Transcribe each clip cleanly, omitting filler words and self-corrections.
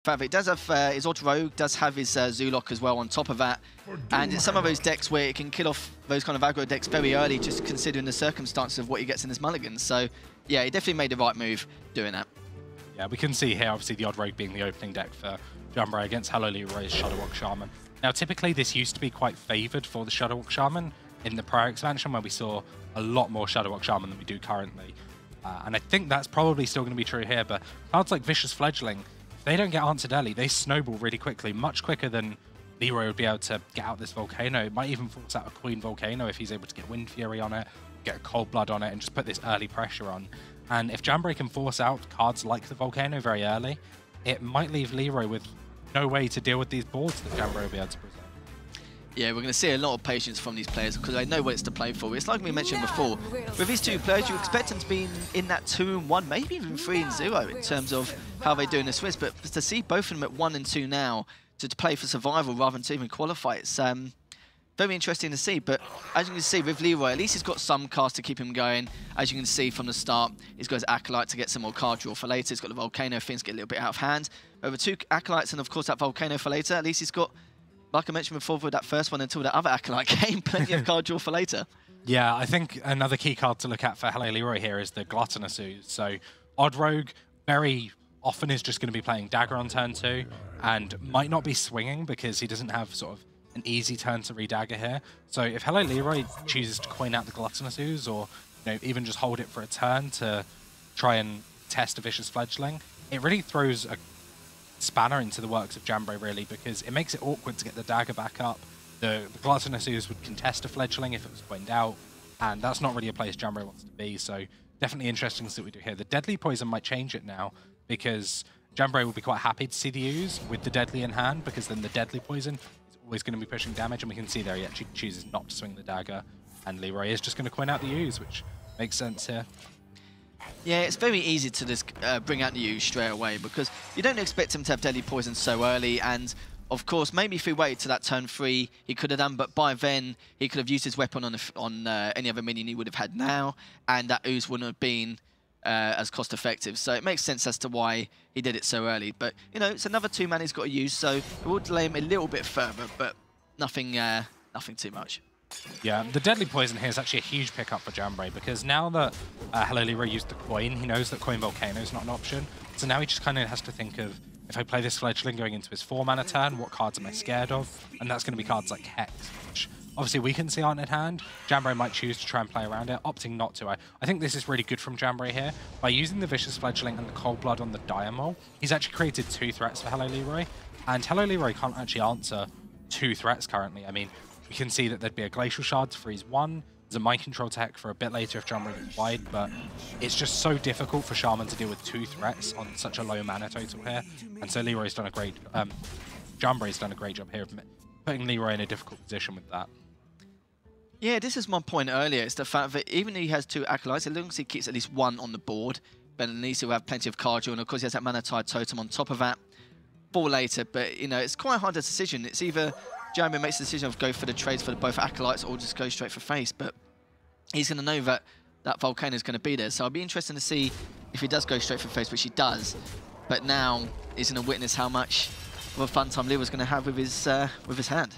fact that it does have his Odd Rogue, does have his Zulok as well on top of that. And it's some of those decks where it can kill off those kind of aggro decks very early, just considering the circumstances of what he gets in his mulligans. So yeah, he definitely made the right move doing that. Yeah, we can see here, obviously, the Odd Rogue being the opening deck for Jambre against HelloLeeroy's Shadowwalk Shaman. Now, typically, this used to be quite favoured for the Shadowwalk Shaman in the prior expansion, where we saw a lot more Shadowwalk Shaman than we do currently. And I think that's probably still going to be true here, but cards like Vicious Fledgling, if they don't get answered early, they snowball really quickly, much quicker than Leeroy would be able to get out this Volcano. It might even force out a Queen Volcano if he's able to get Wind Fury on it, get a Cold Blood on it, and just put this early pressure on. And if Jambre can force out cards like the Volcano very early, it might leave Leeroy with no way to deal with these boards that Jambre will be able to present. Yeah, we're going to see a lot of patience from these players because they know what it's to play for. It's like we mentioned before, with these two players, you expect them to be in that 2-1, maybe even 3-0 in terms of how they do in the Swiss. But to see both of them at 1 and 2 now, to play for survival rather than to even qualify, it's very interesting to see. But as you can see with Leeroy, at least he's got some cards to keep him going. As you can see from the start, he's got his Acolyte to get some more card draw for later. He's got the Volcano, things get a little bit out of hand. Over 2 Acolytes and of course that Volcano for later, at least he's got, like I mentioned before, with that first one until that other Acolyte came, plenty of card draw for later. Yeah, I think another key card to look at for HelloLeeroy here is the Gluttonous Ooze. So Odd Rogue very often is just going to be playing Dagger on turn 2 and might not be swinging because he doesn't have sort of an easy turn to re-dagger here. So if HelloLeeroy chooses to coin out the Gluttonous Ooze or even just hold it for a turn to try and test a Vicious Fledgling, it really throws a spanner into the works of Jambre, really, because it makes it awkward to get the dagger back up. The Gluttonous Ooze would contest a Fledgling if it was coined out, and that's not really a place Jambre wants to be, so definitely interesting to see what we do here. The Deadly Poison might change it now, because Jambre will be quite happy to see the Ooze with the Deadly in hand, because then the Deadly Poison is always going to be pushing damage, and we can see there he actually chooses not to swing the dagger, and Leeroy is just going to coin out the Ooze, which makes sense here. Yeah, it's very easy to just bring out the Ooze straight away because you don't expect him to have Deadly Poison so early, and of course maybe if he waited to that turn 3 he could have done, but by then he could have used his weapon on any other minion he would have had now, and that Ooze wouldn't have been as cost effective. So it makes sense as to why he did it so early, but it's another 2 mana he's got to use, so it will delay him a little bit further, but nothing too much. Yeah, the Deadly Poison here is actually a huge pickup for Jambre because now that HelloLeeroy used the coin, he knows that Coin Volcano is not an option. So now he just kind of has to think of, if I play this Fledgling going into his 4 mana turn, what cards am I scared of? And that's going to be cards like Hex, which obviously we can see aren't in hand. Jambre might choose to try and play around it, opting not to. I think this is really good from Jambre here. By using the Vicious Fledgling and the Cold Blood on the Diamol, he's actually created 2 threats for HelloLeeroy. And HelloLeeroy can't actually answer 2 threats currently. I mean, we can see that there'd be a Glacial Shard to freeze 1. There's a Mind Control tech for a bit later if Jambre gets wide, but it's just so difficult for Shaman to deal with 2 threats on such a low mana total here. And so Leeroy's done a great, Jambre's done a great job here of putting Leeroy in a difficult position with that. Yeah, this is my point earlier. It's the fact that even though he has 2 Acolytes, as long as he keeps at least 1 on the board, then at least he'll have plenty of card draw, and of course he has that Mana Tide Totem on top of that for later. But it's quite a hard decision. It's either Jambre makes the decision of go for the trades for both Acolytes or just go straight for face, but he's going to know that that Volcano is going to be there. So I'll be interested to see if he does go straight for face, which he does. But now he's going to witness how much of a fun time Leeroy's going to have with his hand.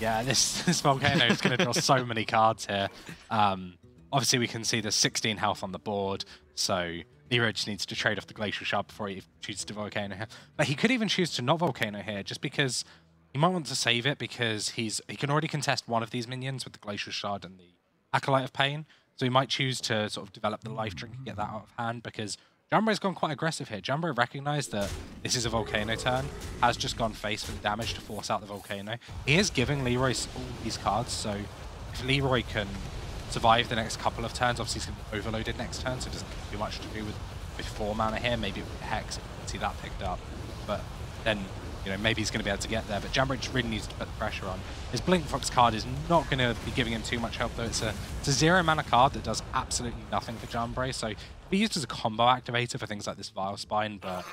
Yeah, this Volcano is going to draw so many cards here. Obviously, we can see there's 16 health on the board, so Leeroy just needs to trade off the Glacial Shard before he chooses to Volcano here. But he could even choose to not Volcano here, just because he might want to save it because he can already contest one of these minions with the Glacial Shard and the Acolyte of Pain. So he might choose to sort of develop the Life Drink and get that out of hand because Jambre's gone quite aggressive here. Jambre recognized that this is a Volcano turn, has just gone face for the damage to force out the Volcano. He is giving Leeroy all these cards, so if Leeroy can survive the next couple of turns, obviously he's going to be overloaded next turn, so it doesn't have too much to do with 4 mana here. Maybe with Hex, if you can see that picked up. But then maybe he's going to be able to get there, but Jambre just really needs to put the pressure on. His Blink Fox card is not going to be giving him too much help, though. It's a 0 mana card that does absolutely nothing for Jambre, so it'll be used as a combo activator for things like this Vile Spine, but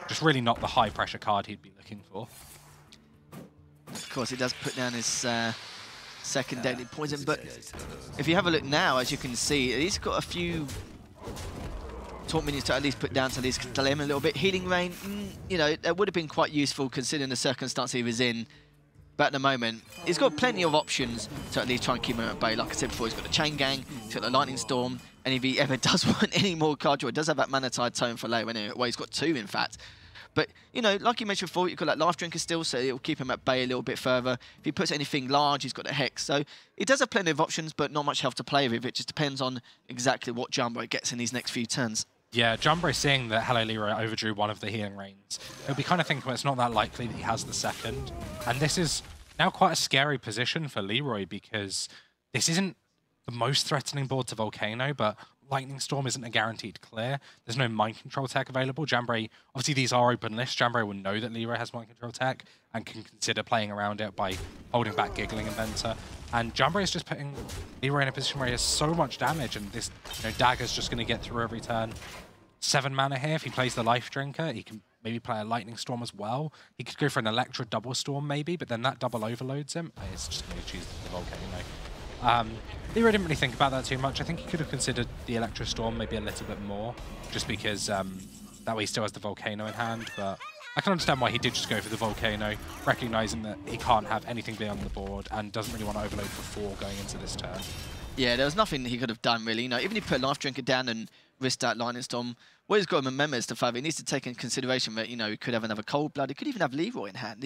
just really not the high pressure card he'd be looking for. Of course, he does put down his second Deadly Poison, but if you have a look now, as you can see, he's got a few taunt minions to at least put down to at least delay him a little bit. Healing Rain, you know, that would have been quite useful considering the circumstance he was in. But at the moment, he's got plenty of options to at least try and keep him at bay. Like I said before, he's got the Chain Gang, he's got the Lightning Storm, and if he ever does want any more card draw, he does have that Mana Tide Tome for later. Well, he's got 2, in fact. But, you know, like you mentioned before, you've got that Life Drinker still, so it'll keep him at bay a little bit further. If he puts anything large, he's got the Hex. So he does have plenty of options, but not much health to play with. It just depends on exactly what Jambre gets in these next few turns. Yeah, Jambre seeing that HelloLeeroy overdrew one of the healing rains, he'll be kind of thinking, well, it's not that likely that he has the second. And this is now quite a scary position for Leeroy because this isn't the most threatening board to Volcano, but Lightning Storm isn't a guaranteed clear. There's no mind control tech available. Jambre, obviously these are open lists. Jambre will know that Leeroy has mind control tech and can consider playing around it by holding back Giggling Inventor. And Jambre is just putting Leeroy in a position where he has so much damage, and this dagger's just going to get through every turn. 7 mana here. If he plays the Life Drinker, he can maybe play a Lightning Storm as well. He could go for an Electra double Storm maybe, but then that double overloads him. It's just going to choose the Volcano. Leeroy didn't really think about that too much. I think he could have considered the Electra Storm maybe a little bit more, just because that way he still has the Volcano in hand, but I can understand why he did just go for the Volcano, recognizing that he can't have anything beyond the board and doesn't really want to overload for 4 going into this turn. Yeah, there was nothing he could have done really. Even if he put Life Drinker down and risked that Lightning Storm, what he's got to remember is the fact that he needs to take in consideration that, he could have another Cold Blood, he could even have Leeroy in hand.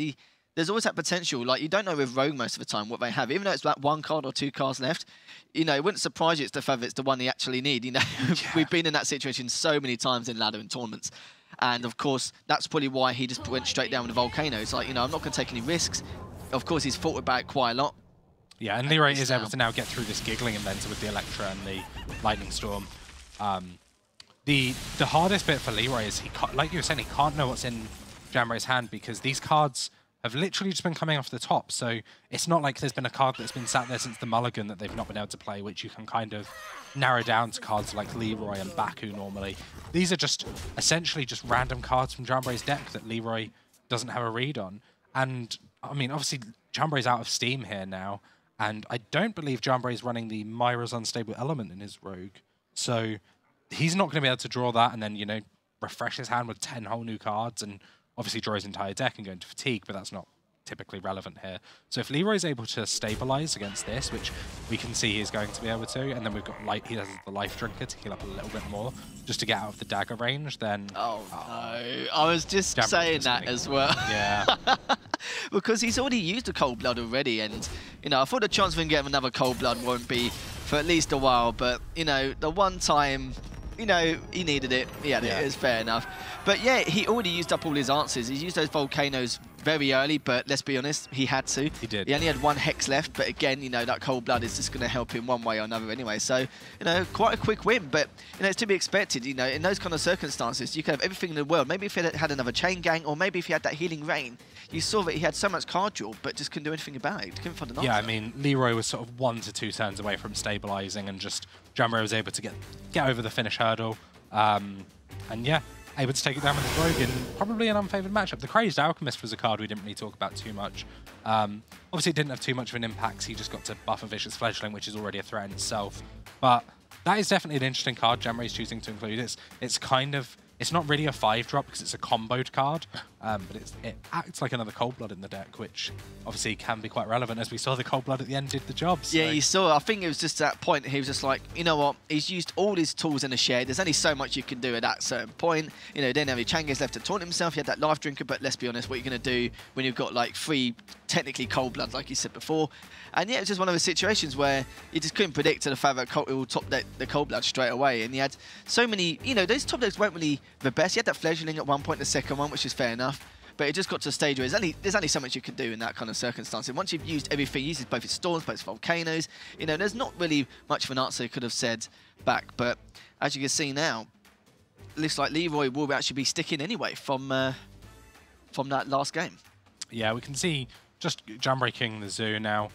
There's always that potential. Like, you don't know with Rogue most of the time what they have. Even though it's that 1 card or 2 cards left, it wouldn't surprise you it's the fact that it's the one they actually need. Yeah. We've been in that situation so many times in ladder and tournaments. And, of course, that's probably why he just went straight down with the Volcano. It's like, I'm not going to take any risks. Of course, he's thought about it quite a lot. Yeah, and Leeroy is able to now get through this Giggling Inventor with the Electra and the Lightning Storm. The hardest bit for Leeroy is, like you were saying, he can't know what's in Jambre's hand because these cards have literally just been coming off the top. So it's not like there's been a card that's been sat there since the Mulligan that they've not been able to play, which you can kind of narrow down to cards like Leeroy and Baku normally. These are just essentially just random cards from Jambre's deck that Leeroy doesn't have a read on. And I mean, obviously, Jambre's out of steam here now. And I don't believe Jambre is running the Myra's Unstable Element in his Rogue. So he's not going to be able to draw that and then, refresh his hand with 10 whole new cards and obviously draw his entire deck and go into Fatigue, but that's not typically relevant here. So if Leeroy is able to stabilize against this, which we can see he's going to be able to, and then we've got he has the Life Drinker to heal up a little bit more just to get out of the dagger range, then... Oh, no. I was just saying that as well. Yeah. Because he's already used a Cold Blood already, and, I thought the chance of him getting another Cold Blood won't be for at least a while, but, the one time... he needed it. Yeah, it is fair enough. But yeah, he already used up all his answers. He's used those Volcanoes very early, but let's be honest, he had to. He did. He only had 1 Hex left, but again, that Cold Blood is just going to help him one way or another anyway. So, quite a quick win, but, it's to be expected, in those kind of circumstances, you could have everything in the world. Maybe if he had another Chain Gang, or maybe if he had that Healing Rain, you saw that he had so much card draw, but just couldn't do anything about it. Couldn't find an answer. Yeah, I mean, Leeroy was sort of 1 to 2 turns away from stabilizing, and just Jambre was able to get over the finish hurdle. And yeah, able to take it down with his Rogue in probably an unfavored matchup. The Crazed Alchemist was a card we didn't really talk about too much. Obviously, it didn't have too much of an impact. He just got to buff a Vicious Fledgling, which is already a threat in itself. But that is definitely an interesting card Jambre is choosing to include. It's kind of... It's not really a 5-drop because it's a comboed card, but it acts like another Cold Blood in the deck, which obviously can be quite relevant, as we saw the Cold Blood at the end did the job. So. Yeah, you saw. I think it was just that point. He was just like, you know what? He's used all his tools in the shed. There's only so much you can do at that certain point. He didn't have any Changas left to taunt himself. He had that Life Drinker, but let's be honest, what are you going to do when you've got like 3 technically Cold Bloods, like you said before? And yeah, it's just one of those situations where you just couldn't predict the fact that it will top the Cold Blood straight away. And he had so many, those top decks weren't really the best. He had that Fledgling at one point, the second one, which is fair enough. But it just got to a stage where there's only so much you can do in that kind of circumstance. And once you've used everything, he uses both his Storms, both his Volcanoes, there's not really much of an answer he could have said back. But as you can see now, it looks like Leeroy will actually be sticking anyway from that last game. Yeah, we can see just Jambre king the Zoo now.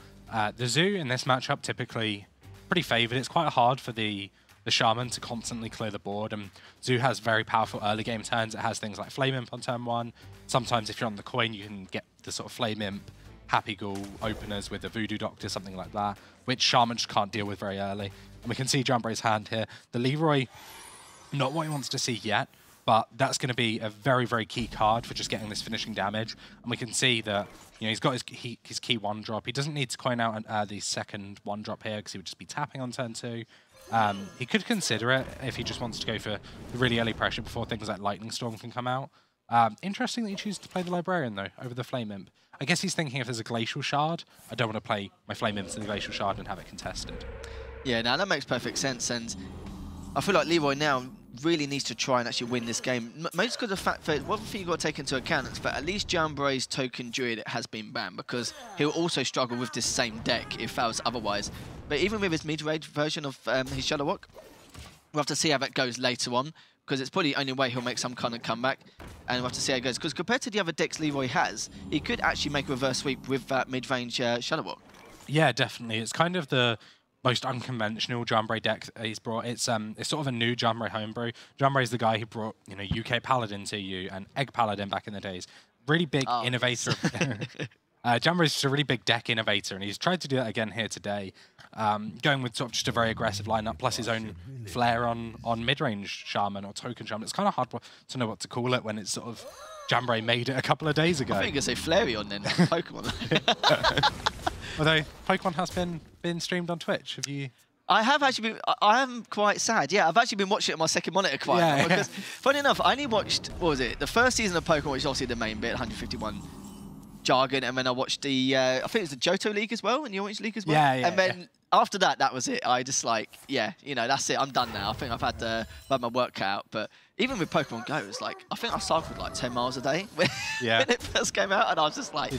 The Zoo in this matchup typically pretty favoured. It's quite hard for the Shaman to constantly clear the board, and Zoo has very powerful early game turns. It has things like Flame Imp on turn 1. Sometimes if you're on the coin, you can get the sort of Flame Imp, Happy Ghoul openers with the Voodoo Doctor, something like that, which Shaman just can't deal with very early. And we can see Jambre's hand here. The Leeroy Not what he wants to see yet, but that's going to be a very, very key card for just getting this finishing damage. And we can see that, you know, he's got his key 1-drop. He doesn't need to coin out the second 1-drop here because he would just be tapping on turn 2. He could consider it if he just wants to go for the really early pressure before things like Lightning Storm can come out. Interesting that he chooses to play the Librarian, though, over the Flame Imp. I guess he's thinking if there's a Glacial Shard, I don't want to play my Flame Imp to the Glacial Shard and have it contested. Yeah, now that makes perfect sense, and I feel like Leeroy now really needs to try and actually win this game. Most because of the fact that one thing you've got to take into account is that at least Jambre's Token Druid has been banned, because he'll also struggle with this same deck if fails otherwise. But even with his mid-range version of his Shadow Walk, we'll have to see how that goes later on, because it's probably the only way he'll make some kind of comeback, and we'll have to see how it goes. Because compared to the other decks Leeroy has, he could actually make a reverse sweep with that mid-range Shadow Walk. Yeah, definitely. It's kind of the most unconventional Jambre deck he's brought. It's sort of a new Jambre homebrew. Jambre is the guy who brought, you know, UK Paladin to you and Egg Paladin back in the days. Really big innovator. Jambre is just a really big deck innovator, and he's tried to do that again here today, going with sort of just a very aggressive lineup, plus his own flair on mid-range Shaman or Token Shaman. It's kind of hard to know what to call it when it's sort of Jambre made it a couple of days ago. I think you could say Flareon then, Pokemon. Although Pokemon has been streamed on Twitch. Have you? I have actually been. I am quite sad. Yeah, I've actually been watching it on my second monitor quite a lot. Because, funny enough, I only watched, what was it? The first season of Pokemon, which is obviously the main bit, 151 jargon, and then I watched the, I think it was the Johto League as well, and the Orange League as well. Yeah. And then after that, that was it. I just like, yeah, you know, that's it. I'm done now. I think I've had my work cut out. But even with Pokemon Go, it's like, I think I cycled like 10 miles a day when it first came out, and I was just like,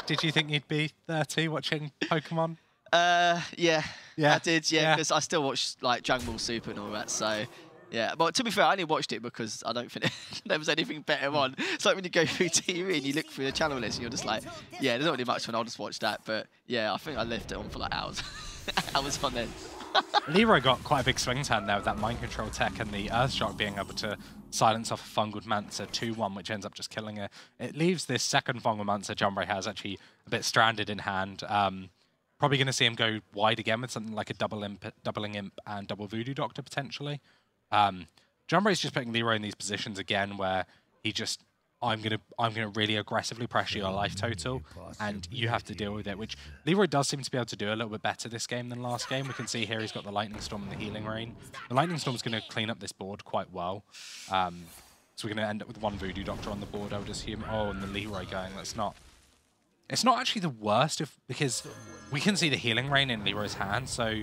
Did you think you'd be 30 watching Pokemon? Yeah, I did, because I still watch like Dragon Ball Super and all that, so yeah. But to be fair, I only watched it because I don't think there was anything better on. It's like when you go through TV and you look through the channel list and you're just like, yeah, there's not really much fun, I'll just watch that. But yeah, I think I left it on for like hours. Hours on end. Leeroy got quite a big swing turn there with that Mind Control tech and the Earthshock being able to silence off a Fungal Mancer 2-1, which ends up just killing it. It leaves this second Fungal Mancer Jambre has actually a bit stranded in hand. Probably going to see him go wide again with something like a doubling imp and double Voodoo Doctor potentially. Jambre is just putting Leeroy in these positions again where he just, I'm gonna really aggressively pressure your life total, and you have to deal with it. Which Leeroy does seem to be able to do a little bit better this game than last game. We can see here he's got the Lightning Storm and the Healing Rain. The Lightning Storm is going to clean up this board quite well. So we're going to end up with one Voodoo Doctor on the board, I would assume. Oh, and the Leeroy going. That's not. It's not actually the worst because we can see the Healing Rain in Leeroy's hand. So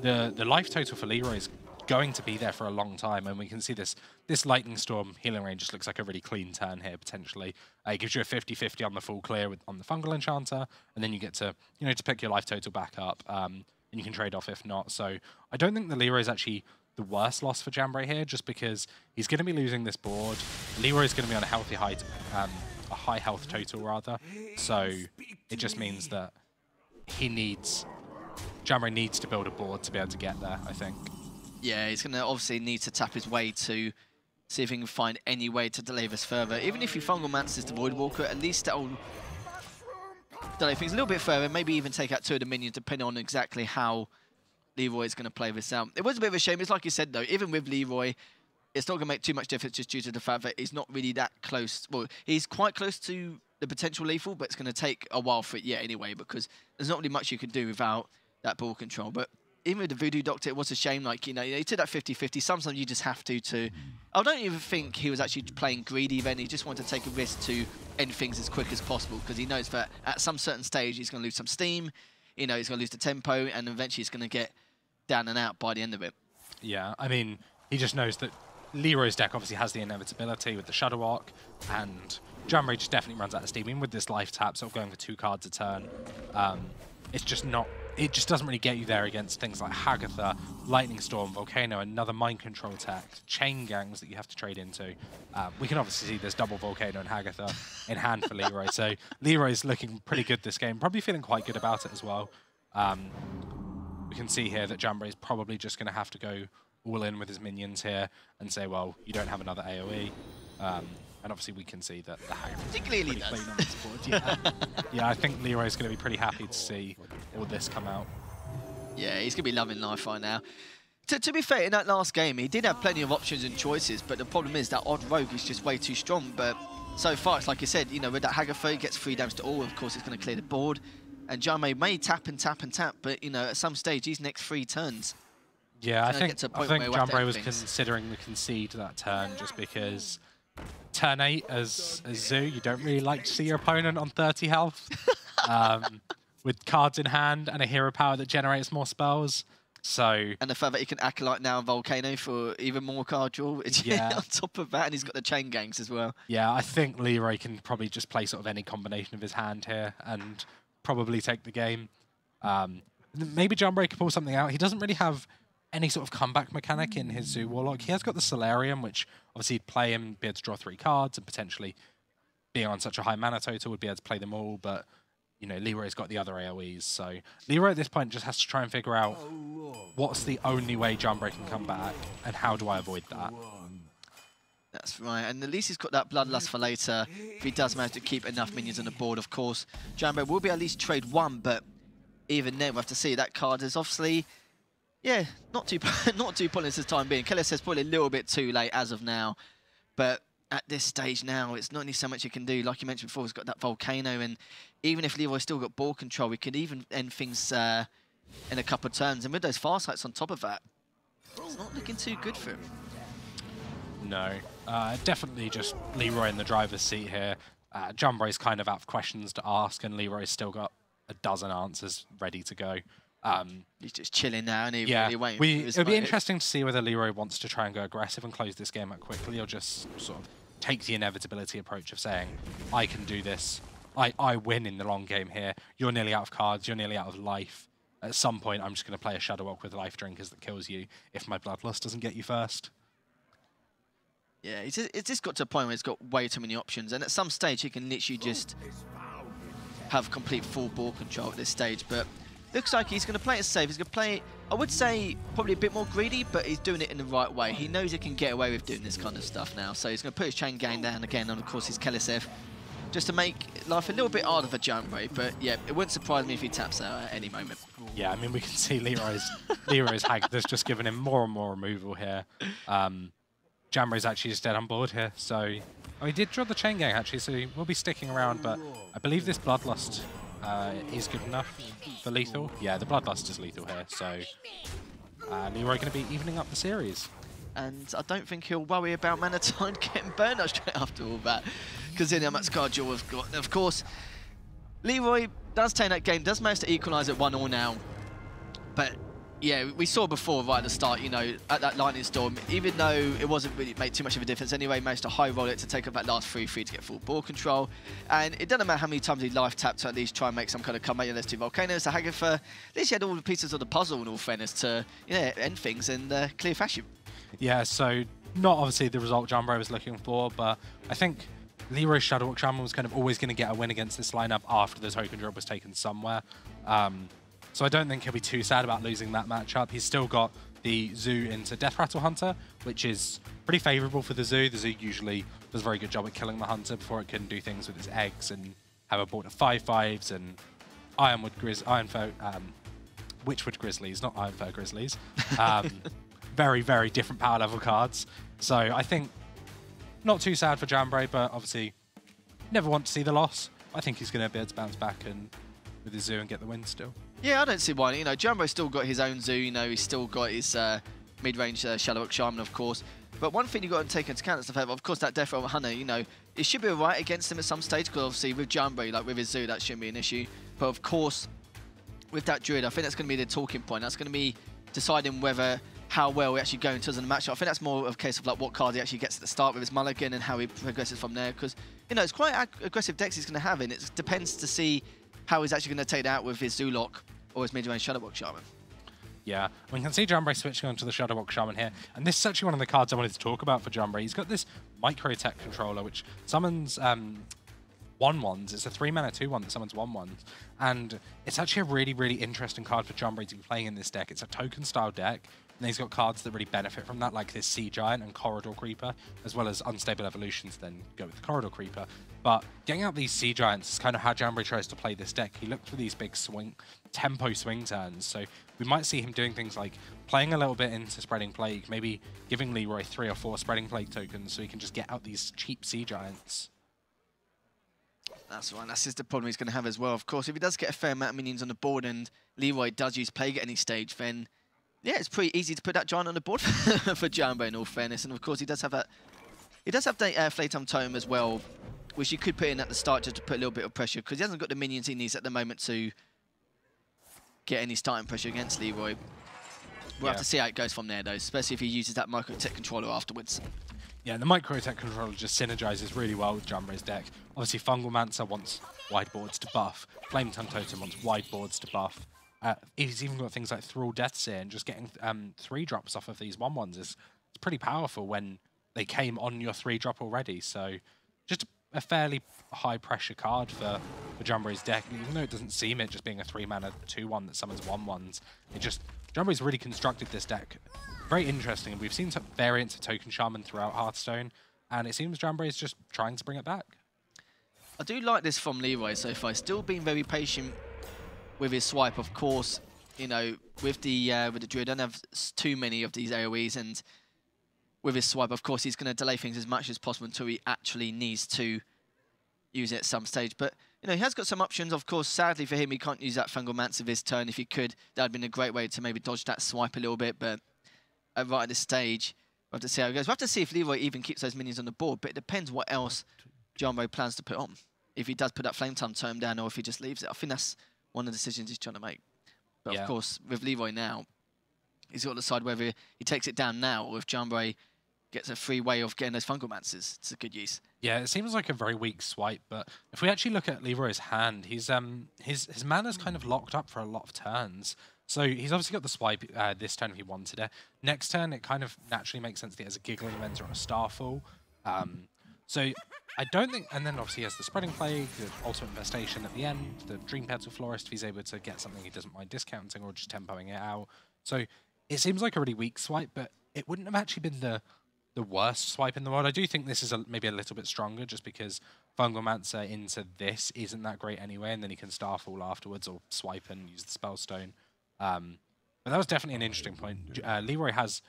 the life total for Leeroy is going to be there for a long time, and we can see this Lightning Storm Healing Rain just looks like a really clean turn here potentially. It gives you a 50-50 on the full clear on the Fungal Enchanter, and then you get to to pick your life total back up, and you can trade off if not. So I don't think the Leeroy is actually the worst loss for Jambre here, just because he's going to be losing this board. Leeroy is going to be on a healthy height, a high health total rather. So it just means that Jambre needs to build a board to be able to get there, I think. Yeah, he's going to obviously need to tap his way to see if he can find any way to delay this further. Even if he Fungal Mances the Void Walker, at least that'll delay things a little bit further, maybe even take out 2 of the minions, depending on exactly how Leeroy is going to play this out. It was a bit of a shame. It's like you said, though, even with Leeroy, it's not going to make too much difference just due to the fact that he's not really that close. Well, he's quite close to the potential lethal, but it's going to take a while for it yet anyway, because there's not really much you can do without that ball control. But even with the Voodoo Doctor, it was a shame. Like, he took that 50-50. Sometimes you just have to. I don't even think he was actually playing greedy then. He just wanted to take a risk to end things as quick as possible, because he knows that at some certain stage he's going to lose some steam. He's going to lose the tempo, and eventually he's going to get down and out by the end of it. Yeah, I mean, he just knows that Leeroy's deck obviously has the inevitability with the Shadow Arc, and Jambre just definitely runs out of steam. Even with this life tap, sort of going for 2 cards a turn, it's just not. It just doesn't really get you there against things like Hagatha, Lightning Storm, Volcano, another Mind Control attack, Chain Gangs that you have to trade into. We can obviously see there's double Volcano and Hagatha in hand for Leeroy. So Leeroy's looking pretty good this game, probably feeling quite good about it as well. We can see here that Jambre is probably just going to have to go all in with his minions here and say, well, you don't have another AoE. And obviously we can see that the Hagatha is pretty clean on this board. Yeah, I think Leeroy's going to be pretty happy to see all this come out. Yeah, he's going to be loving life right now. To be fair, in that last game, he did have plenty of options and choices, but the problem is that odd rogue is just way too strong. But so far, it's like you said, you know, with that Haggatha, he gets 3 damage to all. Of course, it's going to clear the board. And Jambre may tap and tap and tap, but, you know, at some stage, these next 3 turns... Yeah, I think Jambre was considering the concede that turn just because turn 8 as Zoo, you don't really like to see your opponent on 30 health with cards in hand and a hero power that generates more spells. So and the fact that he can Acolyte now and Volcano for even more card draw on top of that, and he's got the chain gangs as well. Yeah, I think Leeroy can probably just play sort of any combination of his hand here and probably take the game. Maybe Jambre can pull something out. He doesn't really have any sort of comeback mechanic in his Zoo Warlock. He has got the Solarium, which obviously he'd play him, be able to draw 3 cards, and potentially being on such a high mana total would be able to play them all, but you know, Leeroy's got the other AoEs, so Leeroy at this point just has to try and figure out what's the only way Jambre can come back, and how do I avoid that? That's right, and at least he's got that Bloodlust for later, if he does manage to keep enough minions on the board, of course. Jambre will be at least trade 1, but even then we'll have to see. That card is obviously, yeah, not too pointless this time being. Keller says probably a little bit too late as of now, but at this stage now, it's not only so much you can do. Like you mentioned before, he's got that Volcano, and even if Leeroy's still got ball control, we could even end things in a couple of turns. And with those fast sights on top of that, it's not looking too good for him. No, definitely just Leeroy in the driver's seat here. Jambre's kind of out of questions to ask, and Leeroy's still got a dozen answers ready to go. He's just chilling now, and he's yeah, really waiting. It'll be interesting to see whether Leeroy wants to try and go aggressive and close this game out quickly, or just sort of take the inevitability approach of saying, I can do this. I win in the long game here. You're nearly out of cards. You're nearly out of life. At some point, I'm just going to play a Shadow Walk with Life Drinkers that kills you if my Bloodlust doesn't get you first. Yeah, it's just got to a point where it's got way too many options, and at some stage he can literally just have complete full ball control at this stage, but looks like he's going to play it safe. He's going to play, I would say, probably a bit more greedy, but he's doing it in the right way. He knows he can get away with doing this kind of stuff now, so he's going to put his chain gang down again, and of course his Kelesev, just to make life a little bit harder for Jambre. But yeah, it wouldn't surprise me if he taps out at any moment. Yeah, I mean, we can see Leeroy's hag that's just given him more and more removal here. Jambre's actually just dead on board here, so... Oh, he did draw the chain gang, actually, so he will be sticking around, but I believe this Bloodlust is good enough for lethal. Yeah, the Bloodlust is lethal here, so Leeroy going to be evening up the series. And I don't think he'll worry about Manatine getting burned out straight after all that, because in how much card you've got. And of course, Leeroy does take that game, does manage to equalise at 1-1 now, but yeah, we saw before right at the start, you know, at that Lightning Storm, even though it wasn't really made too much of a difference anyway, managed to high roll it to take up that last 3-3 to get full ball control. And it doesn't matter how many times he life tapped to at least try and make some kind of comeback. Yeah, there's 2 volcanoes, the Haggatha. At least he had all the pieces of the puzzle in all fairness to, you know, end things in clear fashion. Yeah, so not obviously the result Jambre was looking for, but I think Leeroy's Shadow Walk Shaman was kind of always going to get a win against this lineup after the token drop was taken somewhere. So I don't think he'll be too sad about losing that matchup. He's still got the Zoo into Death Rattle Hunter, which is pretty favourable for the Zoo. The Zoo usually does a very good job at killing the Hunter before it can do things with its eggs and have a board of 5/5s and Witchwood Grizzlies, not Ironfur Grizzlies. Very, very different power level cards. So I think not too sad for Jambre, but obviously never want to see the loss. I think he's going to be able to bounce back and with his Zoo and get the win still. Yeah, I don't see why. You know, Jambre's still got his own Zoo. You know, he's still got his mid-range Shadow Walk Shaman, of course. But one thing you've got to take into account is the fact, of course, that Death Rattle Hunter, you know, it should be alright against him at some stage, because obviously with Jambre, like with his Zoo, that shouldn't be an issue. But of course, with that Druid, I think that's going to be the talking point. That's going to be deciding whether how well we actually go in terms of the matchup. I think that's more of a case of like what card he actually gets at the start with his mulligan and how he progresses from there. Because, you know, it's quite aggressive decks he's going to have, and it depends to see how he's actually going to take that out with his Zoolock or his mid-range Shadow Walk Shaman. Yeah, we can see Jambre switching onto the Shadow Walk Shaman here, and this is actually one of the cards I wanted to talk about for Jambre. He's got this Micro Tech controller, which summons 1/1s. It's a 3-mana 2/1 that summons 1/1s, and it's actually a really, really interesting card for Jambre to be playing in this deck. It's a token-style deck, and he's got cards that really benefit from that, like this Sea Giant and Corridor Creeper, as well as Unstable Evolutions, then go with the Corridor Creeper. But getting out these Sea Giants is kind of how Jambre tries to play this deck. He looked for these big tempo swing turns, so we might see him doing things like playing a little bit into Spreading Plague, maybe giving Leeroy 3 or 4 Spreading Plague tokens so he can just get out these cheap Sea Giants. That's right, that's just the problem he's going to have as well. Of course, if he does get a fair amount of minions on the board and Leeroy does use Plague at any stage, then yeah, it's pretty easy to put that Giant on the board for Jambre, in all fairness. And of course, he does have that. He does have the Flatum Tome as well, which you could put in at the start just to put a little bit of pressure, because he hasn't got the minions he needs at the moment to get any starting pressure against Leeroy. We'll have to see how it goes from there, though, especially if he uses that Microtech controller afterwards. Yeah, the Microtech controller just synergizes really well with Jambre's deck. Obviously, Fungal Mancer wants wide boards to buff. Flame Tongue Totem wants wide boards to buff. He's even got things like Thrall Deathseer, and just getting 3 drops off of these 1/1s is pretty powerful when they came on your 3-drop already. So just a fairly high pressure card for Jambre's deck, even though it doesn't seem it just being a 3-mana 2/1 that summons 1/1s. It just, Jambre's really constructed this deck very interesting, and we've seen some variants of Token Shaman throughout Hearthstone, and it seems Jambre is just trying to bring it back. I do like this from Leeroy so far. Still being very patient with his swipe, of course. You know, with the Druid, don't have too many of these AoEs, and with his swipe, of course, he's going to delay things as much as possible until he actually needs to use it at some stage. But, you know, he has got some options. Of course, sadly for him, he can't use that Fungal Mancer this turn. If he could, that would have been a great way to maybe dodge that swipe a little bit. But right at this stage, we'll have to see how it goes. We'll have to see if Leeroy even keeps those minions on the board, but it depends what else Jambre plans to put on. If he does put that Flame Tongue Tome down, or if he just leaves it. I think that's one of the decisions he's trying to make. But yeah, of course, with Leeroy now, he's got to decide whether he takes it down now, or if Jambre gets a free way of getting those Fungal Mancers. It's a good use. Yeah, it seems like a very weak swipe, but if we actually look at Leeroy's hand, he's his mana's kind of locked up for a lot of turns. So he's obviously got the swipe this turn if he wanted it. Next turn, it kind of naturally makes sense that he has a Giggling Mentor or a Starfall. So I don't think... And then obviously he has the Spreading Plague, the Ultimate Infestation at the end, the Dream Petal Florist if he's able to get something he doesn't mind discounting or just tempoing it out. So it seems like a really weak swipe, but it wouldn't have actually been the worst swipe in the world. I do think this is maybe a little bit stronger just because Fungal Mancer into this isn't that great anyway, and then he can Starfall afterwards or swipe and use the Spellstone. But that was definitely an interesting point. Leeroy has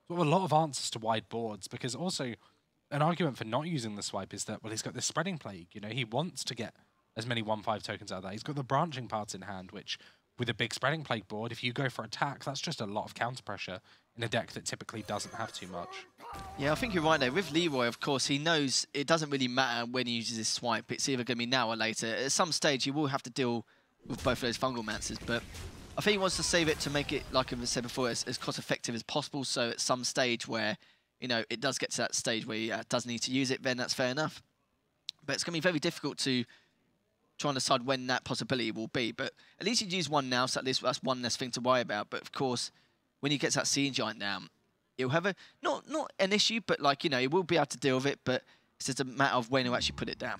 sort of a lot of answers to wide boards, because also an argument for not using the swipe is that, well, he's got this Spreading Plague. You know, he wants to get as many 1/5 tokens out of that. He's got the Branching Paths in hand, which with a big Spreading Plague board, if you go for attack, that's just a lot of counter pressure in a deck that typically doesn't have too much. Yeah, I think you're right there. With Leeroy, of course, he knows it doesn't really matter when he uses his swipe. It's either going to be now or later. At some stage, he will have to deal with both of those Fungal Mancers, but I think he wants to save it to make it, like I said before, as cost-effective as possible. So at some stage where, you know, it does get to that stage where he does need to use it, then that's fair enough. But it's going to be very difficult to try and decide when that possibility will be. But at least he'd use one now, so at least that's one less thing to worry about. But of course, when he gets that Sea Giant down, he'll have a, not an issue, but like, you know, he will be able to deal with it, but it's just a matter of when he'll actually put it down.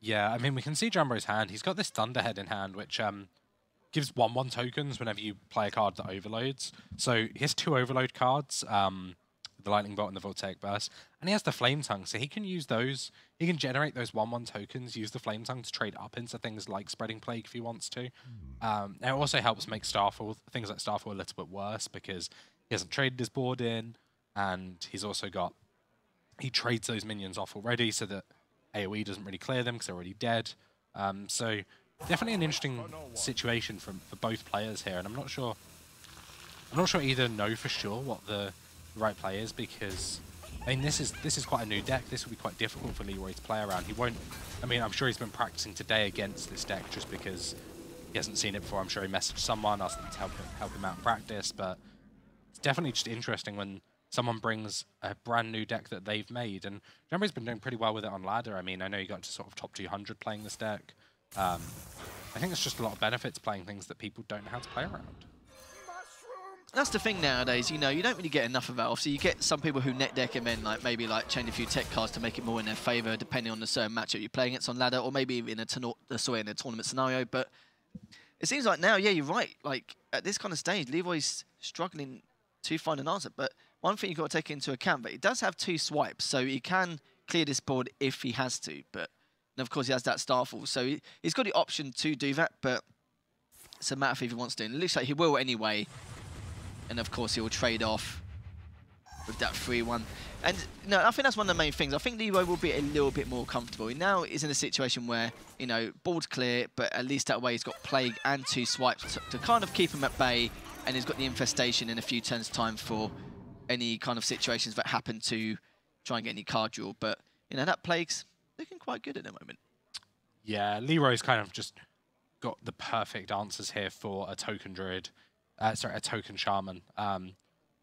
Yeah, I mean, we can see Jambre's hand. He's got this Thunderhead in hand, which gives 1/1 tokens whenever you play a card that overloads. So he has 2 overload cards, the Lightning Bolt and the Voltaic Burst, and he has the Flame Tongue, so he can use those. He can generate those 1/1 tokens, use the Flame Tongue to trade up into things like Spreading Plague if he wants to. It also helps make Starfall, things like Starfall, a little bit worse because he hasn't traded his board in, and he's also got... He trades those minions off already so that AoE doesn't really clear them because they're already dead. So definitely an interesting situation for both players here, and I'm not sure either know for sure what the right play is, because I mean this is quite a new deck. This will be quite difficult for Leeroy to play around. He won't... I mean, I'm sure he's been practicing today against this deck just because he hasn't seen it before. I'm sure he messaged someone, asked them to help him out in practice, but it's definitely just interesting when someone brings a brand new deck that they've made, and Jambre's been doing pretty well with it on ladder. I mean, I know he got to sort of top 200 playing this deck. I think it's just a lot of benefits playing things that people don't know how to play around. That's the thing nowadays, you know, you don't really get enough of that. Obviously, you get some people who net deck and then maybe change a few tech cards to make it more in their favour, depending on the certain matchup you're playing against on ladder, or maybe in a tournament scenario. But it seems like now, yeah, you're right. Like at this kind of stage, Leeroy's struggling to find an answer. But one thing you've got to take into account, but he does have 2 swipes, so he can clear this board if he has to. But and of course, he has that Starfall, so he's got the option to do that. But it's a matter of if he wants to. And it looks like he will anyway. And of course, he will trade off with that 3-1. And no, I think that's one of the main things. I think Leeroy will be a little bit more comfortable. He now is in a situation where, you know, board's clear, but at least that way he's got Plague and 2 swipes to kind of keep him at bay. And he's got the infestation in a few turns' time for any kind of situations that happen to try and get any card draw. But, you know, that Plague's looking quite good at the moment. Yeah, Leeroy's kind of just got the perfect answers here for a token druid. Sorry, a token shaman.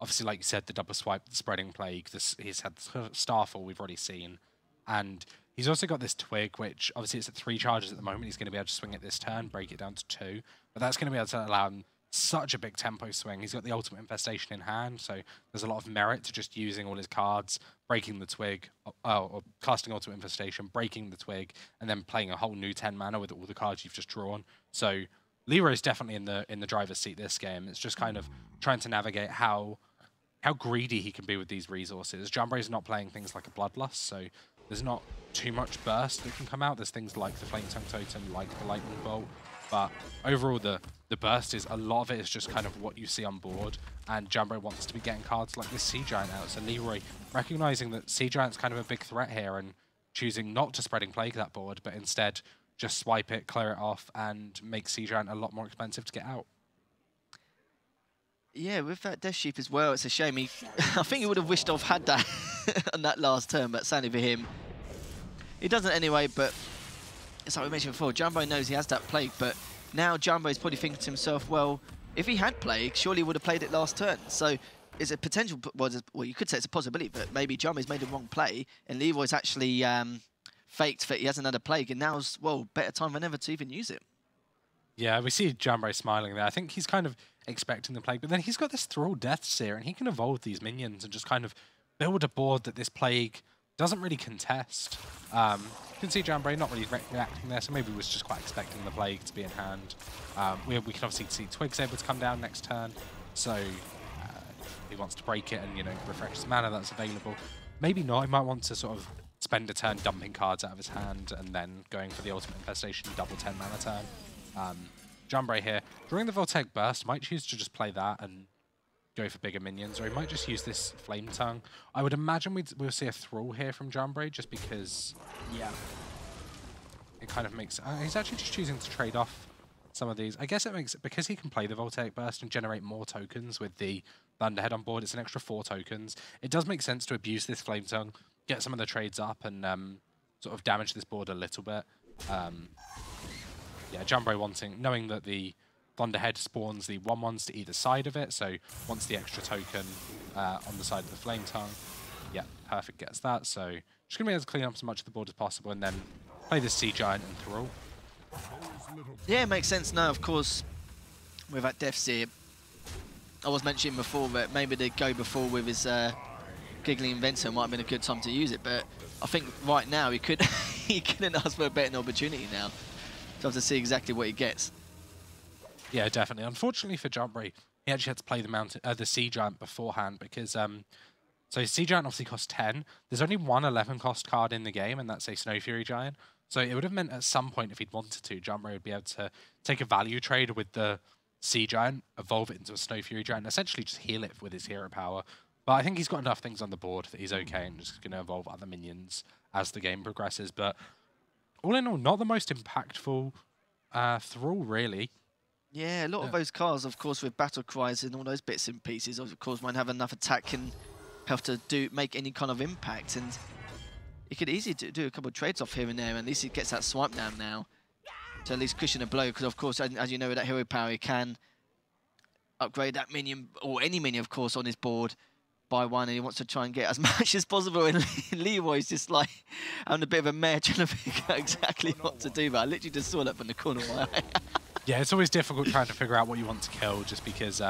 Obviously, like you said, the double swipe, the spreading plague. He's had the Starfall we've already seen. And he's also got this twig, which obviously it's at 3 charges at the moment. He's going to be able to swing it this turn, break it down to 2. But that's going to be able to allow him such a big tempo swing. He's got the ultimate infestation in hand, so there's a lot of merit to just using all his cards, breaking the twig, or casting ultimate infestation, breaking the twig, and then playing a whole new 10 mana with all the cards you've just drawn. So Leeroy's definitely in the driver's seat this game. It's just kind of trying to navigate how greedy he can be with these resources. Jambre's not playing things like a Bloodlust, so there's not too much burst that can come out. There's things like the Flame Tongue Totem, like the Lightning Bolt, but overall the burst is, a lot of it is just kind of what you see on board, and Jambre wants to be getting cards like this Sea Giant out. So Leeroy, recognizing that Sea Giant's kind of a big threat here and choosing not to Spreading Plague that board, but instead just swipe it, clear it off, and make Sea Giant a lot more expensive to get out. Yeah, with that Death Sheep as well, it's a shame. I think he would have wished to have had that on that last turn, but sadly for him, he doesn't anyway. But it's like we mentioned before, Jambre knows he has that Plague, but now Jambre is probably thinking to himself, well, if he had Plague, surely he would have played it last turn. So it's a potential, well, you could say it's a possibility, but maybe Jambre's made the wrong play, and Leeroy's actually faked that he has another Plague, and now's, well, better time than ever to even use it. Yeah, we see Jambre smiling there. I think he's kind of expecting the Plague, but then he's got this Thrall Death Seer, and he can evolve these minions and just kind of build a board that this Plague doesn't really contest. You can see Jambre not really reacting there, so maybe he was just quite expecting the Plague to be in hand. We can obviously see Twig's able to come down next turn, so he wants to break it and, you know, refresh his mana that's available. Maybe not, he might want to sort of spend a turn dumping cards out of his hand and then going for the Ultimate Infestation double 10 mana turn. Jambre here, during the Voltaic Burst, might choose to just play that and go for bigger minions, or he might just use this Flame Tongue. I would imagine we'll see a Thrall here from Jambre, just because, yeah, it kind of makes... he's actually just choosing to trade off some of these. I guess it makes... because he can play the Voltaic Burst and generate more tokens with the Thunderhead on board, it's an extra 4 tokens. It does make sense to abuse this Flame Tongue, get some of the trades up, and sort of damage this board a little bit. Yeah, Jambre knowing that the Thunderhead spawns the 1/1s to either side of it, so wants the extra token on the side of the Flame Tongue. Yeah, perfect, gets that. So just going to be able to clean up as much of the board as possible and then play this Sea Giant and Thrall. Yeah, it makes sense now, of course, with that Death Seer. I was mentioning before that maybe the go before with his Giggling Inventor might have been a good time to use it, but I think right now he couldn't ask for a betting opportunity now. So have to see exactly what he gets. Yeah, definitely. Unfortunately for Jambre, he actually had to play the Sea Giant beforehand because so Sea Giant obviously costs 10. There's only one 11 cost card in the game, and that's a Snow Fury Giant. So it would have meant at some point, if he'd wanted to, Jambre would be able to take a value trade with the Sea Giant, evolve it into a Snow Fury Giant, and essentially just heal it with his hero power. But I think he's got enough things on the board that he's okay and just going to evolve other minions as the game progresses. But all in all, not the most impactful Thrall, really. Yeah, a lot of those cards, of course, with Battle Cries and all those bits and pieces, of course, might have enough attack and have to make any kind of impact. And he could easily do a couple of trades off here and there, and at least he gets that swipe down now to at least cushion a blow, because, of course, as you know, with that hero power, he can upgrade that minion, or any minion, of course, on his board by 1, and he wants to try and get as much as possible, and Leeroy's just like having a bit of a mare trying to figure out exactly what to do, but I literally just saw that from the corner of my eye. Yeah, it's always difficult trying to figure out what you want to kill, just because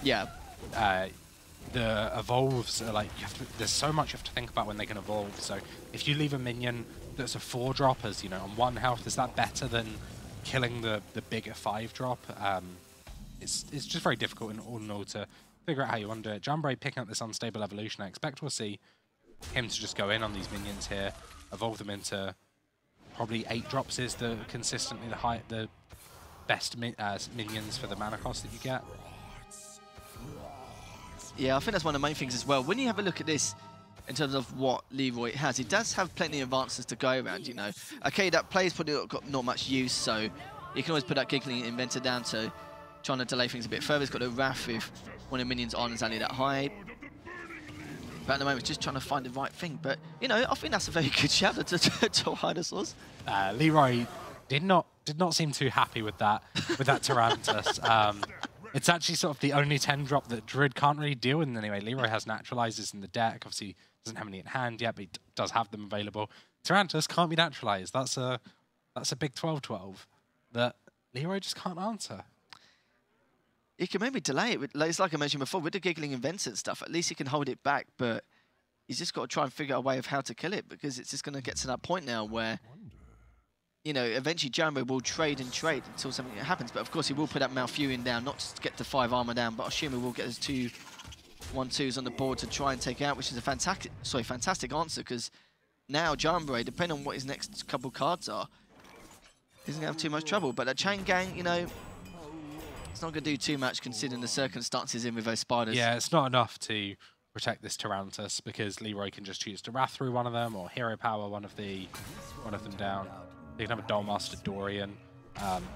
yeah, the evolves are like, there's so much you have to think about when they can evolve. So if you leave a minion that's a 4-drop as, you know, on 1 health, is that better than killing the bigger 5-drop? It's just very difficult in order to figure out how you want to do it. Jambre picking up this unstable evolution. I expect we'll see him to just go in on these minions here, evolve them into probably 8 drops is consistently the best minions for the mana cost that you get. Yeah, I think that's one of the main things as well. When you have a look at this, in terms of what Leeroy has, he does have plenty of answers to go around, you know. Okay, that play's probably got not much use, so you can always put that Giggling Inventor down to trying to delay things a bit further. He's got a Wrath if one of the minions aren't exactly that high. But at the moment, it's just trying to find the right thing. But, you know, I think that's a very good shout to Dinosaurs. Leeroy did not seem too happy with that Tyrantus. It's actually sort of the only 10 drop that Druid can't really deal with in any way. Leeroy has naturalizers in the deck. Obviously, doesn't have any in hand yet, but he does have them available. Tyrantus can't be naturalized. That's a big 12-12 that Leeroy just can't answer. He can maybe delay it. It's like I mentioned before, with the Giggling Inventor and stuff, at least he can hold it back, but he's just got to try and figure out a way of how to kill it, because it's just going to get to that point now where, you know, eventually Jambre will trade until something happens. But of course, he will put that Malfurion down, not just to get the 5 armor down, but I assume he will get his 2 1/2s on the board to try and take out, which is a fantastic answer, because now Jambre, depending on what his next couple cards are, isn't going to have too much trouble. But that Chain Gang, you know, it's not going to do too much considering the circumstances in with those spiders. Yeah, it's not enough to protect this Tyrantus, because Leeroy can just choose to Wrath through one of them or Hero Power one of them down. They can have a Dollmaster Dorian.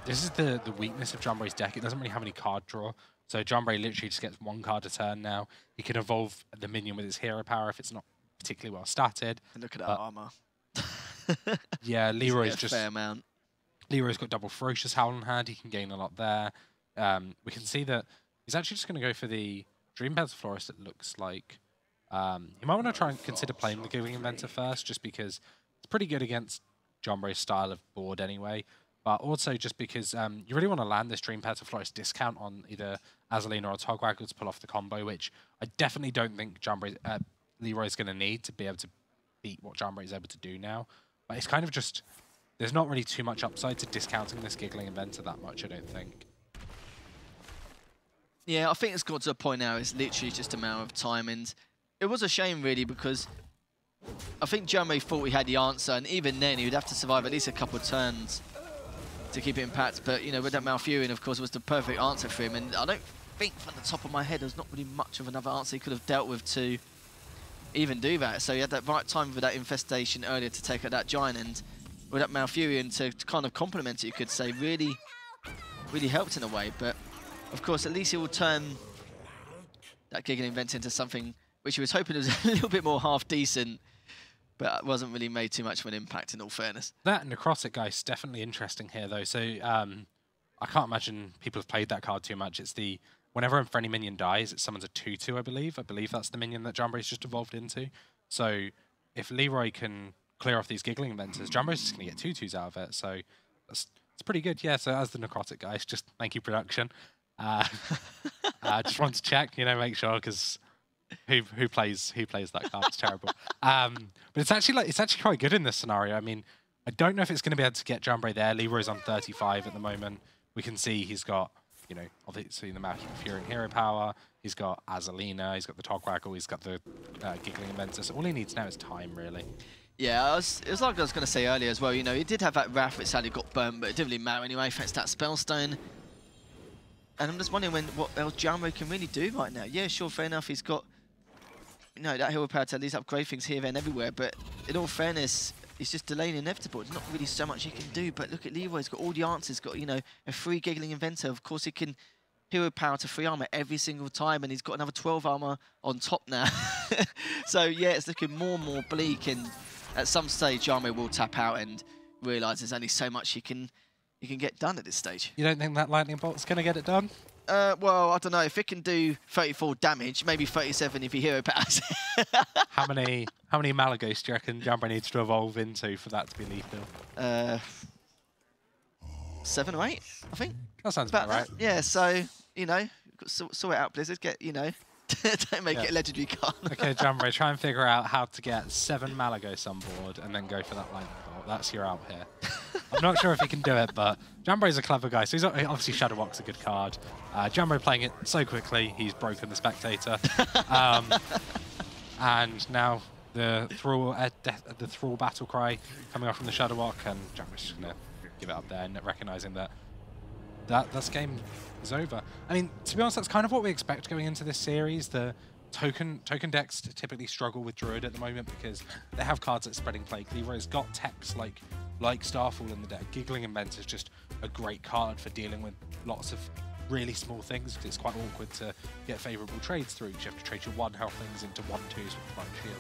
This is the weakness of Jambre's deck. It doesn't really have any card draw. So Jambre literally just gets 1 card a turn now. He can evolve the minion with his Hero Power if it's not particularly well statted. And look at that armor. Yeah, Leeroy's just... fair amount. Leeroy's got double Ferocious Howl in hand. He can gain a lot there. We can see that he's actually just going to go for the Dream Petal Florist, it looks like. You might want to try and consider playing the Giggling Inventor first, just because it's pretty good against Jambre's style of board anyway. But also just because you really want to land this Dream Petal Florist discount on either Azalina or Togwaggle to pull off the combo, which I definitely don't think Leeroy's going to need to be able to beat what Jambre is able to do now. But it's kind of just... There's not really too much upside to discounting this Giggling Inventor that much, I don't think. Yeah, I think it's got to a point now, it's literally just a matter of time, and it was a shame really, because I think Jambre thought he had the answer, and even then he would have to survive at least a couple of turns to keep it in packed. But, you know, with that Malfurion, of course, was the perfect answer for him, and I don't think from the top of my head there's not really much of another answer he could have dealt with to even do that. So he had that right time with that infestation earlier to take out that giant, and with that Malfurion to kind of complement it, you could say, really helped in a way. But of course, at least he will turn that Giggling Inventor into something which he was hoping was a little bit more half decent, but wasn't really made too much of an impact, in all fairness. That Necrotic Geist definitely interesting here, though. So I can't imagine people have played that card too much. It's the whenever a friendly minion dies, it summons a 2/2, I believe. I believe that's the minion that Jambre's just evolved into. So if Leeroy can clear off these Giggling Inventors, Jambre's just going to get 2/2s out of it. So it's pretty good. Yeah, so as the Necrotic Geist, just thank you, production. Just wanted to check, you know, make sure, because who plays that card? It's terrible. But it's actually quite good in this scenario. I mean, I don't know if it's going to be able to get Jambre there. Leeroy's on 35 at the moment. We can see he's got, you know, obviously the Malfurion Hero Power. He's got Azalina. He's got the Togwaggle. He's got the Giggling Inventor. So all he needs now is time, really. Yeah, it was like I was going to say earlier as well. You know, he did have that Wrath, which sadly got burnt, but it didn't really matter anyway. Thanks to that Spellstone. And I'm just wondering what else Jambre can really do right now. Yeah, sure, fair enough. He's got, you know, that Hero Power to at least upgrade things here, there, and everywhere. But in all fairness, he's just delaying inevitable. There's not really so much he can do. But look at Leeroy. He's got all the answers. Got, you know, a free Giggling Inventor. Of course, he can Hero Power to 3 armor every single time, and he's got another 12 armor on top now. So yeah, it's looking more and more bleak. And at some stage, Jambre will tap out and realise there's only so much he can get done at this stage. You don't think that Lightning Bolt's going to get it done? Well, I don't know. If it can do 34 damage, maybe 37 if he Hero Powers. How many Malagos do you reckon Jambre needs to evolve into for that to be lethal? 7 or 8, I think. That sounds about right. Yeah, so, you know, sort it out, Blizzard. Get, you know, don't make it a legendary card. Okay, Jambre, try and figure out how to get 7 Malagos on board and then go for that Lightning Bolt. That's your out here. I'm not sure if he can do it, but Jambre's a clever guy. So he's obviously Shadow Walk's a good card. Jambre playing it so quickly, he's broken the Spectator. And now the Thrall Battle Cry coming off from the Shadow Walk, and Jambre's just going to give it up there, and recognising that That game is over. I mean, to be honest, that's kind of what we expect going into this series. The token decks typically struggle with Druid at the moment because they have cards that Spreading Plague. Leeroy's got techs like Starfall in the deck. Giggling Inventor is just a great card for dealing with lots of really small things because it's quite awkward to get favourable trades through. You have to trade your 1 health things into 1/2s with Divine Shield.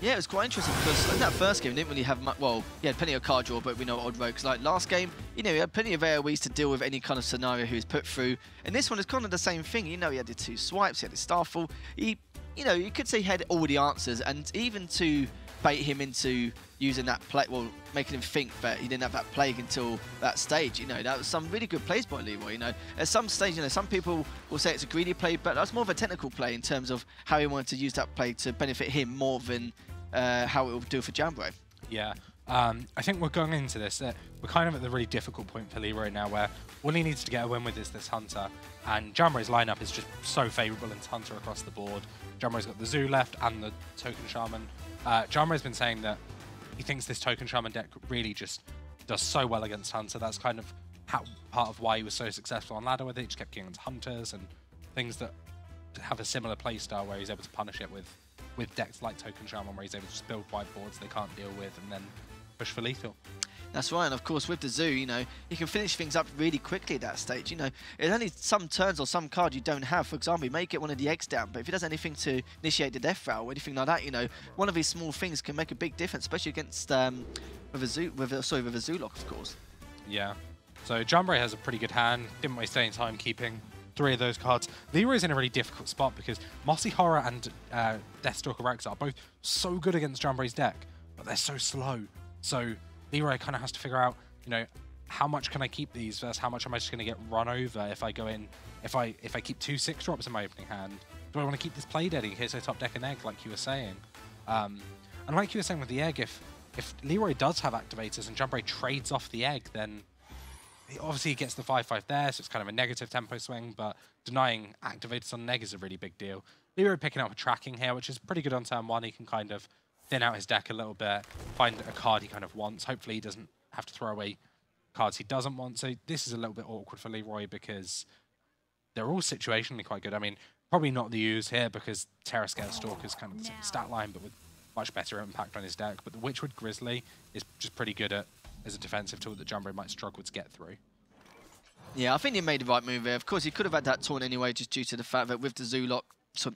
Yeah, it was quite interesting because in that first game, we didn't really have much. Well, he had plenty of card draw, but we know odd rogues. Like last game, you know, he had plenty of AoEs to deal with any kind of scenario he was put through. And this one is kind of the same thing. You know, he had the 2 swipes, he had his Starfall. You know, you could say he had all the answers, and even to bait him into using that play, well, making him think that he didn't have that plague until that stage. You know, that was some really good plays by Leeroy. You know, at some stage, you know, some people will say it's a greedy play, but that's more of a technical play in terms of how he wanted to use that play to benefit him more than how it will do for Jambre. Yeah, I think we're going into this. We're kind of at the really difficult point for Leeroy now, where all he needs to get a win with is this Hunter, and Jambre's lineup is just so favourable into Hunter across the board. Jambre's got the Zoo left and the Token Shaman. Jambre's been saying that he thinks this Token Shaman deck really just does so well against Hunter. That's kind of part of why he was so successful on ladder with it. He just kept getting into Hunters and things that have a similar playstyle where he's able to punish it with decks like Token Shaman, where he's able to just build wide boards they can't deal with and then push for lethal. That's right, and of course with the Zoo, you know, you can finish things up really quickly at that stage. You know, it's only some turns or some card you don't have. For example, you may get one of the eggs down, but if he does anything to initiate the death route or anything like that, you know, one of these small things can make a big difference, especially against with a Zoolock, of course. Yeah. So Jambre has a pretty good hand. Didn't waste any time keeping 3 of those cards. Leeroy's in a really difficult spot because Mossy Horror and Deathstalker Rex are both so good against Jambre's deck, but they're so slow. So Leeroy kind of has to figure out, you know, how much can I keep these versus how much am I just going to get run over if I go in, if I keep 2 6-drops in my opening hand. Do I want to keep this play dead in case I top deck an egg, like you were saying? And like you were saying with the egg, if Leeroy does have activators and Jambre trades off the egg, then obviously he gets the 5/5 there, so it's kind of a negative tempo swing, but denying activators on an egg is a really big deal. Leeroy picking up a tracking here, which is pretty good on turn 1. He can kind of thin out his deck a little bit, find a card he kind of wants. Hopefully he doesn't have to throw away cards he doesn't want. So this is a little bit awkward for Leeroy because they're all situationally quite good. I mean, probably not the use here because Terrascale Stalker is kind of the same stat line, but with much better impact on his deck. But the Witchwood Grizzly is just pretty good as a defensive tool that Jambre might struggle to get through. Yeah, I think he made the right move there. Of course, he could have had that taunt anyway, just due to the fact that with the Zoolock. So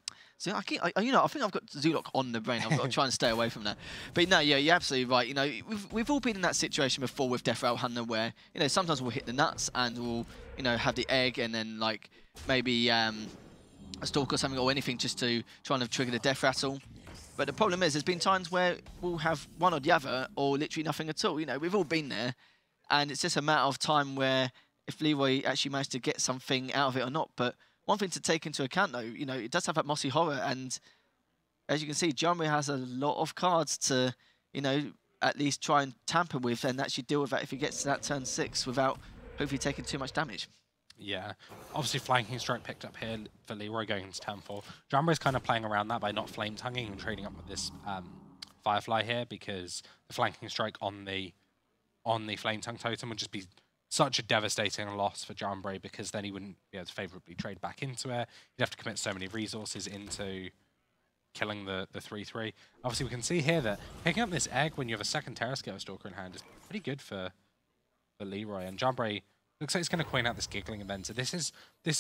I think I've got Zoolock on the brain. I've got to try and stay away from that. But no, yeah, you're absolutely right. You know, we've all been in that situation before with Death Route Hunter, where you know sometimes we'll hit the nuts and we'll have the egg and then like maybe a stalk or something or anything just to try and trigger the death rattle. But the problem is, there's been times where we'll have one or the other, or literally nothing at all. You know, we've all been there, and it's just a matter of time where if Leeroy actually managed to get something out of it or not. But one thing to take into account, though, you know, it does have that Mossy Horror, and as you can see, Jambre has a lot of cards to, you know, at least try and tamper with and actually deal with that if he gets to that turn 6 without hopefully taking too much damage. Yeah, obviously Flanking Strike picked up here for Leeroy going into turn 4. Jambre's kind of playing around that by not Flame Tonguing and trading up with this Firefly here because the Flanking Strike on the Flame Tongue totem would just be such a devastating loss for Jambre because then he wouldn't be able to favourably trade back into it. You'd have to commit so many resources into killing the 3/3. Obviously we can see here that picking up this egg when you have a second Terrascale Stalker in hand is pretty good for Leeroy, and Jambre looks like he's going to coin out this Giggling Inventor. This is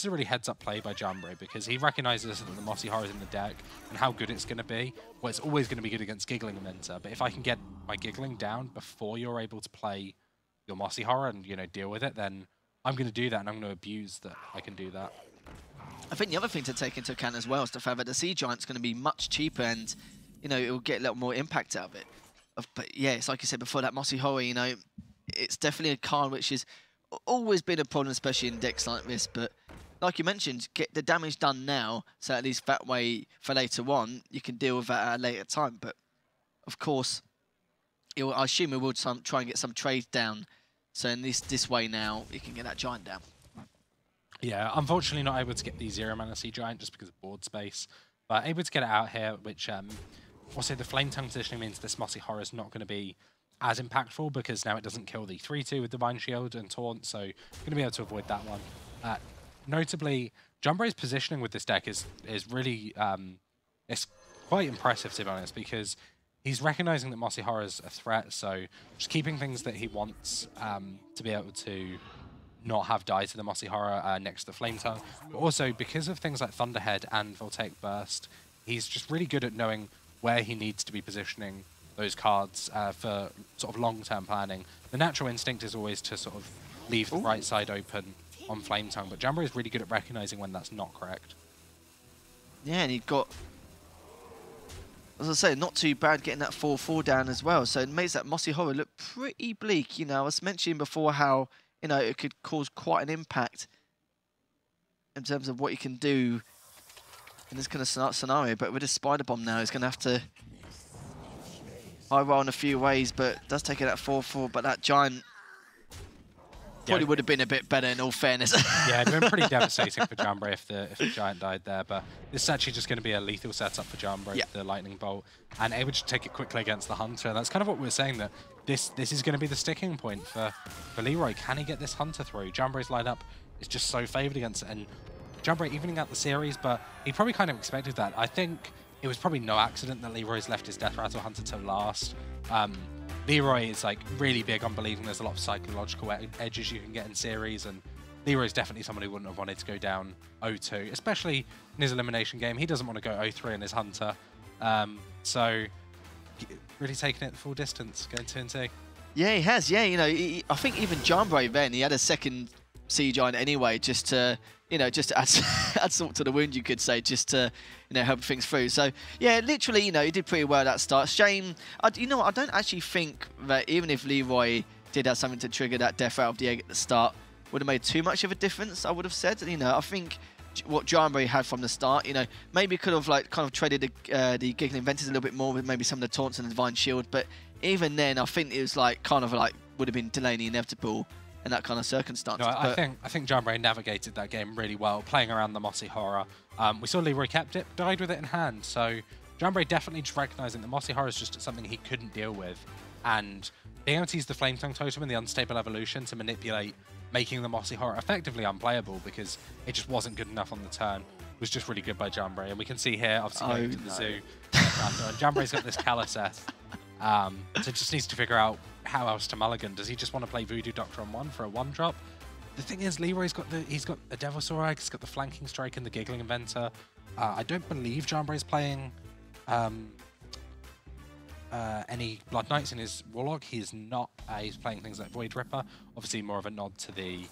a really heads-up play by Jambre because he recognises that the Mossy Horror is in the deck and how good it's going to be. Well, it's always going to be good against Giggling Inventor, but if I can get my Giggling down before you're able to play your Mossy Horror and, you know, deal with it, then I'm going to do that, and I'm going to abuse that I can do that. I think the other thing to take into account as well is the fact that the Sea Giant's going to be much cheaper and, you know, it will get a little more impact out of it. But yeah, it's like you said before, that Mossy Horror, you know, it's definitely a card which has always been a problem, especially in decks like this. But like you mentioned, get the damage done now, so at least that way for later on, you can deal with that at a later time. But of course, I assume we will try and get some trades down. So in this way now, you can get that Giant down. Yeah, unfortunately not able to get the 0-mana Sea Giant just because of board space, but able to get it out here, which also the Flame Tongue positioning means this Mossy Horror is not going to be as impactful because now it doesn't kill the 3-2 with Divine Shield and Taunt, so going to be able to avoid that one. Notably, Jambre's positioning with this deck is really it's quite impressive, to be honest, because he's recognizing that Mossy Horror is a threat, so just keeping things that he wants to be able to not have die to the Mossy Horror next to the Flame Tongue. But also, because of things like Thunderhead and Voltaic Burst, he's just really good at knowing where he needs to be positioning those cards for sort of long-term planning. The natural instinct is always to sort of leave the right side open on Flame Tongue, but Jambre is really good at recognizing when that's not correct. Yeah, and he got, as I say, not too bad getting that 4-4 down as well. So it makes that Mossy Horror look pretty bleak. You know, I was mentioning before how, you know, it could cause quite an impact in terms of what you can do in this kind of scenario. But with a Spider Bomb now, he's going to have to high roll in a few ways, but does take it at 4-4. But that Giant probably would have been a bit better, in all fairness. Yeah, it'd been pretty devastating for Jambre if the Giant died there, but this is actually just going to be a lethal setup for Jambre, the Lightning Bolt, and able to take it quickly against the Hunter. And that's kind of what we were saying, that this is going to be the sticking point for Leeroy. Can he get this Hunter through? Jambre's lineup is just so favoured against it, and Jambre evening out the series, but he probably kind of expected that. I think it was probably no accident that Leeroy's left his Death Rattle Hunter to last. Leeroy is like really big on believing there's a lot of psychological edges you can get in series, and Leeroy is definitely someone who wouldn't have wanted to go down 0-2, especially in his elimination game. He doesn't want to go 0-3 in his Hunter, so really taking it the full distance, going 2-2. Yeah, he has. Yeah, you know, I think even Jambre then, he had a second Sea Giant anyway, just to, you know, just to add salt to the wound, you could say, just to, you know, help things through. So, yeah, literally, you know, he did pretty well at that start. Shame, you know what, I don't actually think that even if Leeroy did have something to trigger that death out of the egg at the start, would have made too much of a difference, I would have said. You know, I think what Jambre had from the start, you know, maybe could have, like, kind of traded the Giggling Venters a little bit more with maybe some of the taunts and the Divine Shield, but even then, I think it was, like, kind of, like, would have been delaying the inevitable in that kind of circumstance. No, I think Jambre navigated that game really well, playing around the Mossy Horror. We saw Leeroy kept it, died with it in hand, so Jambre definitely just recognising that Mossy Horror is just something he couldn't deal with, and being able to use the Flame Tongue Totem and the Unstable Evolution to manipulate making the Mossy Horror effectively unplayable because it just wasn't good enough on the turn was just really good by Jambre. And we can see here, obviously, going to the zoo. And Jambre's got this Kalaseth, so just needs to figure out how else to mulligan. Does he just want to play Voodoo Doctor on 1 for a 1-drop? The thing is, Leeroy's got he's got a Devil Sorag, he's got the Flanking Strike and the Giggling Inventor. I don't believe Jambre's playing any Blood Knights in his Warlock. He's not. He's playing things like Void Ripper. Obviously, more of a nod to the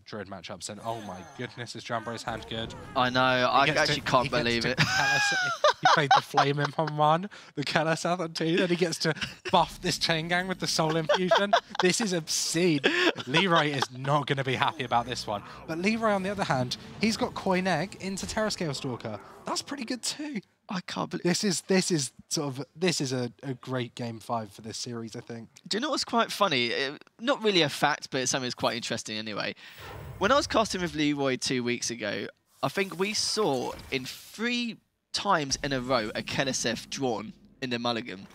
Druid matchups. And oh my goodness, is Jambre's hand good? I know. I actually can't believe it. He played the Flame Imp on 1, the Kalaseth on 2, then he gets to buff this Chain Gang with the Soul Infusion. This is obscene. Leeroy is not going to be happy about this one. But Leeroy, on the other hand, he's got Coin Egg into Terrascale Stalker. That's pretty good too. I can't believe this is a great game 5 for this series, I think. Do you know what's quite funny? Not really a fact, but it's something that's quite interesting anyway. When I was casting with Leeroy 2 weeks ago, I think we saw in 3 times in a row a Kalaseth drawn in the mulligan.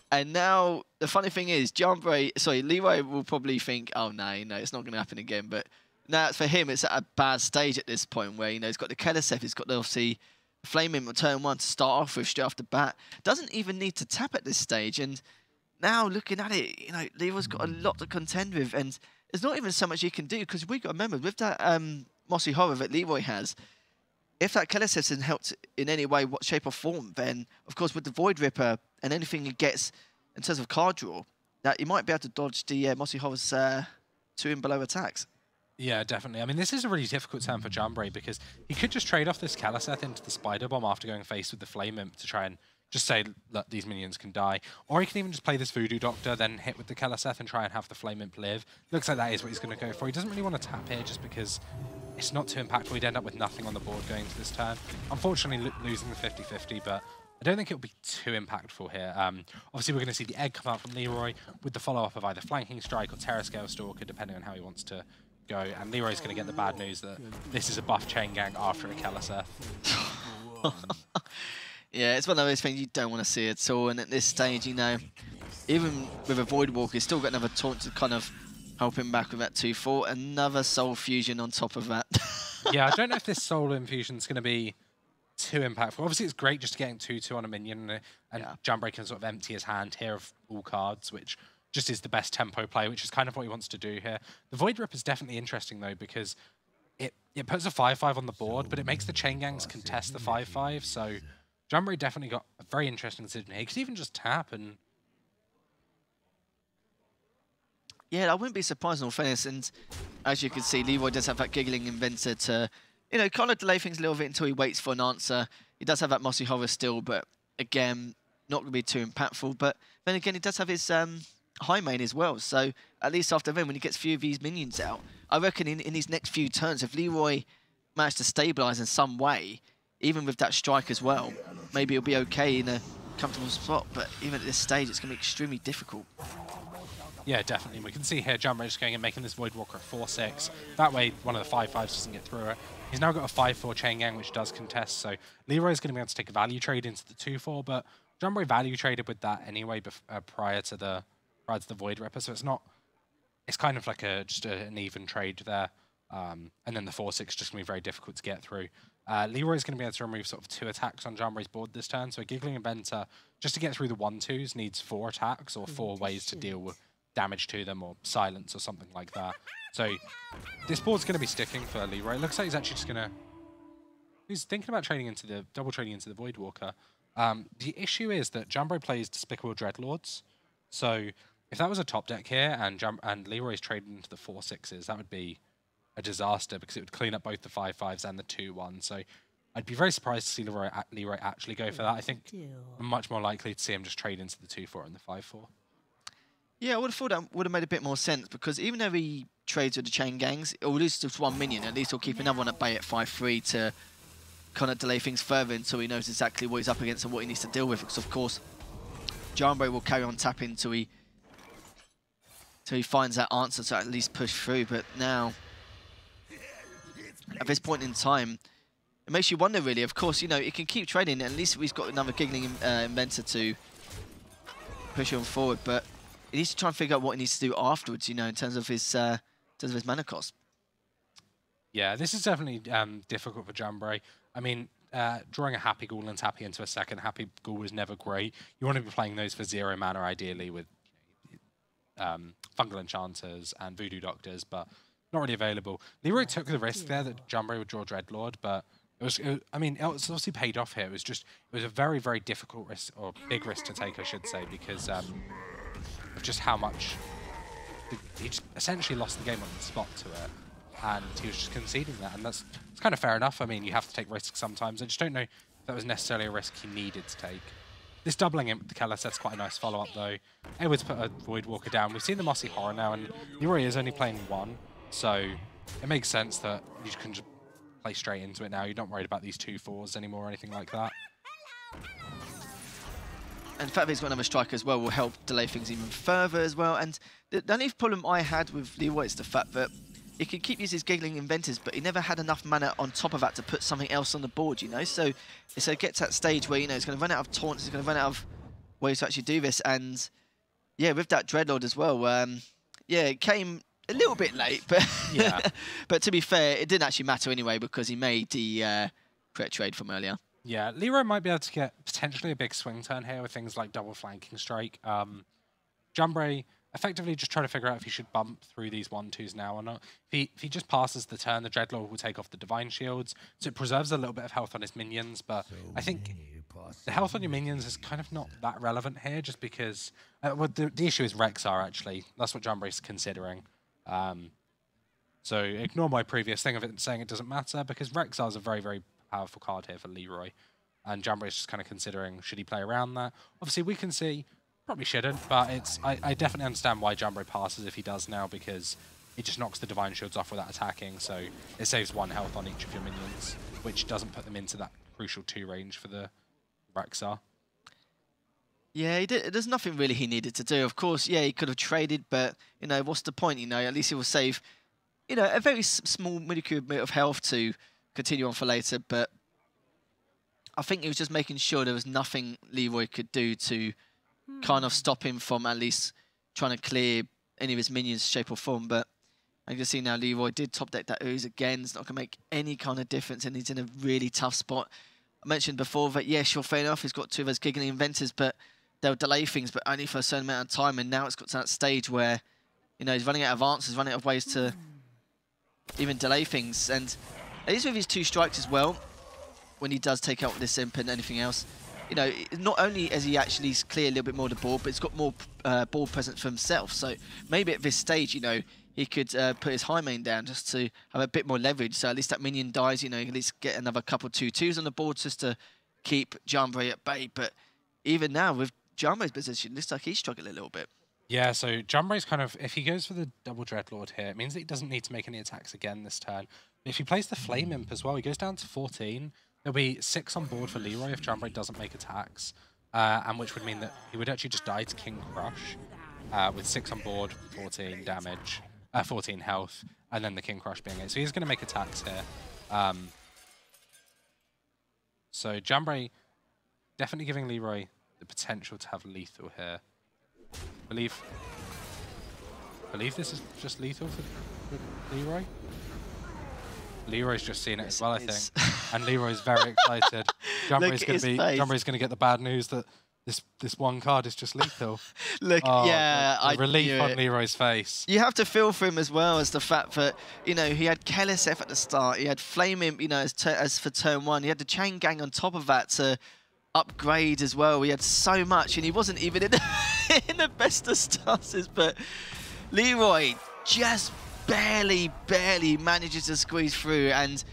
And now the funny thing is, Leeroy will probably think, oh no, it's not going to happen again. But now for him, it's at a bad stage at this point where, you know, he's got the Kalaseth, he's got the, obviously, Flame Imp on turn 1 to start off with straight off the bat. Doesn't even need to tap at this stage. And now looking at it, you know, Leeroy's got a lot to contend with, and there's not even so much he can do, because we got to remember, with that Mossy Horror that Leeroy has, if that Kalaseth hasn't helped in any way, what shape or form, then of course with the Void Ripper and anything he gets in terms of card draw, that he might be able to dodge the Mossy Horror's 2 and below attacks. Yeah, definitely. I mean, this is a really difficult turn for Jambre because he could just trade off this Kalaseth into the Spider Bomb after going face with the Flame Imp to try and just say, look, these minions can die. Or he can even just play this Voodoo Doctor, then hit with the Kalaseth and try and have the Flame Imp live. Looks like that is what he's going to go for. He doesn't really want to tap here just because it's not too impactful. He'd end up with nothing on the board going into this turn. Unfortunately, losing the 50-50, but I don't think it'll be too impactful here. Obviously, we're going to see the egg come out from Leeroy with the follow-up of either Flanking Strike or Terrascale Stalker, depending on how he wants to go. And Leeroy's going to get the bad news that this is a buff Chain Gang after a Kalaseth. Yeah, it's one of those things you don't want to see at all. And at this stage, you know, even with a Void Walker, he's still got another taunt to kind of help him back with that 2-4. Another Soul Fusion on top of that. Yeah, I don't know if this Soul Infusion is going to be too impactful. Obviously, it's great just getting 2-2 on a minion, and Jambre can sort of empty his hand here of all cards, which just is the best tempo play, which is kind of what he wants to do here. The Void Rip is definitely interesting, though, because it puts a 5-5 on the board, but it makes the chain gangs contest the 5-5, so Jambre definitely got a very interesting decision here. He could even just tap and... Yeah, I wouldn't be surprised in all fairness, and as you can see, Leeroy does have that giggling inventor to, you know, kind of delay things a little bit until he waits for an answer. He does have that Mossy Horror still, but again, not going to be too impactful. But then again, he does have his high main as well, so at least after then, when he gets a few of these minions out, I reckon in these next few turns, if Leeroy managed to stabilise in some way, even with that strike as well, maybe he'll be okay in a comfortable spot, but even at this stage, it's going to be extremely difficult. Yeah, definitely. We can see here Jambre just going and making this Void Walker a 4-6. That way, one of the 5-5s doesn't get through it. He's now got a 5-4 chain gang, which does contest, so Leeroy is going to be able to take a value trade into the 2-4, but Jambre value traded with that anyway prior to the Void Ripper, so it's kind of like just an even trade there. And then the 4-6 is just going to be very difficult to get through. Leeroy is going to be able to remove sort of 2 attacks on Jambre's board this turn, so a Giggling Inventor, just to get through the 1-2s, needs 4 attacks or 4 ways to deal with damage to them or silence or something like that. So this board's going to be sticking for Leeroy. It looks like he's actually just going to... He's thinking about double trading into the Void Walker. The issue is that Jambre plays Despicable Dreadlords, so if that was a top deck here and Leeroy's traded into the 4-6s, that would be a disaster because it would clean up both the 5-5s and the 2-1. So I'd be very surprised to see Leeroy actually go for that. I think I'm much more likely to see him just trade into the 2-4 and the 5-4. Yeah, I would have thought that would have made a bit more sense because even though he trades with the chain gangs, or at least just one minion, at least he'll keep another one at bay at 5-3 to kind of delay things further until he knows exactly what he's up against and what he needs to deal with. Because of course, Jambre will carry on tapping until he finds that answer to at least push through. But now, at this point in time, it makes you wonder really. Of course, you know, he can keep trading. At least he's got another giggling inventor to push him forward. But he needs to try and figure out what he needs to do afterwards, you know, in terms of his mana cost. Yeah, this is definitely difficult for Jambre. I mean, drawing a Happy Ghoul and tapping into a second Happy Ghoul is never great. You want to be playing those for 0 mana, ideally, with Fungal Enchanters and Voodoo Doctors, but not really available. Leeroy took the risk there that Jambre would draw Dreadlord, but I mean, it was obviously paid off here. It was a very, very difficult risk, or big risk to take, I should say, because of just how much he just essentially lost the game on the spot to it, and he was just conceding that, and it's kind of fair enough. I mean, you have to take risks sometimes. I just don't know if that was necessarily a risk he needed to take. This doubling in with the Keller set's quite a nice follow-up, though. Edwards put a Void Walker down. We've seen the Mossy Horror now, and Leeroy is only playing 1, so it makes sense that you can just play straight into it now. You're not worried about these 2-4s anymore or anything like that. And the fact that he's got another strike as well will help delay things even further as well. And the only problem I had with Leeroy is the fact that he could keep using his Giggling Inventors, but he never had enough mana on top of that to put something else on the board, you know? So it gets to that stage where, you know, he's going to run out of taunts, he's going to run out of ways to actually do this. And, yeah, with that Dreadlord as well, yeah, it came a little bit late, but yeah. But to be fair, it didn't actually matter anyway because he made the correct trade from earlier. Yeah, Leeroy might be able to get potentially a big swing turn here with things like double flanking strike. Jambre effectively just trying to figure out if he should bump through these 1-2s now or not. If he just passes the turn, the Dreadlord will take off the Divine Shields, so it preserves a little bit of health on his minions, but I think the health on your minions is kind of not that relevant here, just because... well, the issue is Rexar, actually. That's what Jambre is considering. So ignore my previous thing of it saying it doesn't matter, because Rexar is a very, very powerful card here for Leeroy, and Jambre is just kind of considering, should he play around that? Obviously, we can see... Probably shouldn't, but I definitely understand why Jambre passes if he does now, because it just knocks the Divine Shields off without attacking, so it saves 1 health on each of your minions, which doesn't put them into that crucial 2 range for the Rexar. Yeah, there's nothing really he needed to do. Of course, yeah, he could have traded, but, you know, what's the point, you know? At least he will save, you know, a very small minuscule bit of health to continue on for later, but I think he was just making sure there was nothing Leroy could do to kind of stop him from at least trying to clear any of his minions, shape or form. But I can see now Leroy did top deck that ooze again. It's not going to make any kind of difference, and he's in a really tough spot. I mentioned before that, yeah, sure, fair enough, he's got 2 of those giggling inventors, but they'll delay things, but only for a certain amount of time. And now it's got to that stage where, you know, he's running out of answers, running out of ways to even delay things. And at least with his 2 strikes as well, when he does take out this imp and anything else, you know, not only has he actually cleared a little bit more of the board, but he's got more board presence for himself. So maybe at this stage, you know, he could put his high main down just to have a bit more leverage. So at least that minion dies, you know, at least get another couple 2/2s on the board just to keep Jambre at bay. But even now, with Jambre's position, it looks like he's struggling a little bit. Yeah, so Jambre's kind of, if he goes for the double Dreadlord here, it means that he doesn't need to make any attacks again this turn. If he plays the Flame Imp as well, he goes down to 14. There'll be 6 on board for Leroy if Jambre doesn't make attacks, and which would mean that he would actually just die to King Crush with 6 on board, 14 damage, 14 health, and then the King Crush being it. So he's going to make attacks here. So Jambre definitely giving Leroy the potential to have lethal here. Believe this is just lethal for Leroy. Leroy's just seen it as well, I think, and Leroy's very excited. Jambre's going to get the bad news that this one card is just lethal. Look, yeah, the relief on Leroy's face. You have to feel for him as well as the fact that, you know, he had KLSF at the start, he had Flame Imp, you know, as for turn 1, he had the Chain Gang on top of that to upgrade as well. He had so much, and he wasn't even in the best of stances, but Leroy just barely manages to squeeze through. And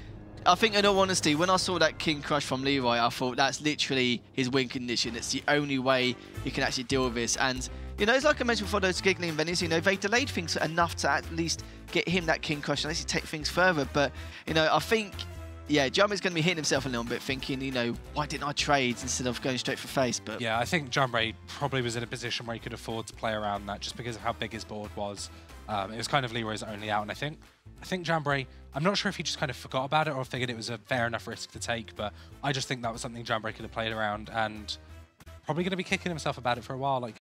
I think, in all honesty, when I saw that King Crush from Leroy, I thought that's literally his win condition. It's the only way he can actually deal with this. And, you know, it's like I mentioned before, those giggling Venice, you know, they delayed things enough to at least get him that King Crush and actually take things further. But, you know, I think, yeah, Jambre's going to be hitting himself a little bit, thinking, you know, why didn't I trade instead of going straight for face? But yeah, I think Jambre probably was in a position where he could afford to play around that just because of how big his board was. It was kind of Leroy's only out, and I think Jambre, I'm not sure if he just kind of forgot about it or figured it was a fair enough risk to take, but I just think that was something Jambre could have played around, and probably going to be kicking himself about it for a while. Like,